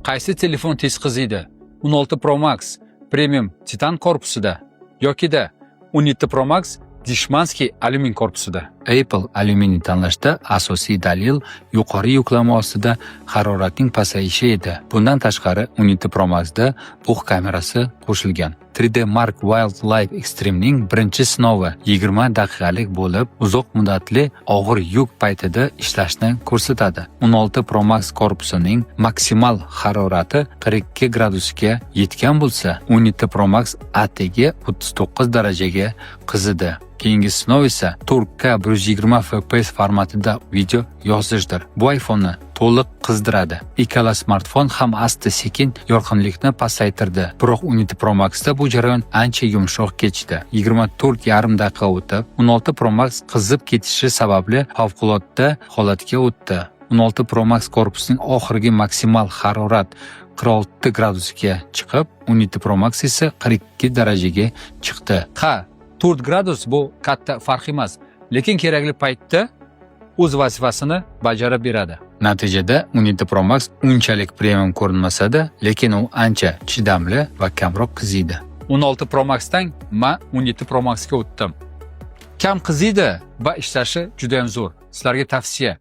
Qaysi telefon tez qiziydi? 16 Pro Max Premium Titan korpusida yokida 17 Pro Max Dishmansky alyumin korpusida. Apple alyuminni tanlashda asosiy dalil yuqori yuklama ostida haroratning pasayishi edi. Bundan tashqari 17 Pro Maxda bug' kamerasi qo'shilgan. 3D Mark Wildlife Extreme'ning birinchi sinovi 20 daqiqalik bo'lib, uzoq muddatli og'ir yuk paytida ishlashni ko'rsatadi. 16 Pro Max korpusining maksimal harorati 42 gradusga yetgan bo'lsa, 17 Pro Max atigi 39 darajaga qizidi. Keyingi sinov esa 4K 120 fps formatida video yozishdir. Bu iPhone'ni to'liq qizdiradi. Ikkala smartfon ham asta-sekin yorqinlikni pasaytirdi. Biroq 17 Pro Maxda bu jarayon ancha yumshoq kechdi. 24,5 daqiqa o'tib, 16 Pro Max qizib ketishi sababli favqulodda holatga o'tdi. 16 Pro Max korpusining oxirgi maksimal harorat 46 gradusga chiqib, 17 Pro Max esa 42 darajaga chiqdi. 4 gradus bu katta farq emas, lekin kerakli paytda o'z vazifasini bajarib beradi. Natijada 17 Pro Max unchalik premium ko'rinmasa-da, lekin u ancha chidamli va kamroq qiziydi. 16 Pro Maxdan men 17 Pro Maxga o'tdim. Kam qiziydi va ishlashi juda ham zo'r. Sizlarga tavsiya.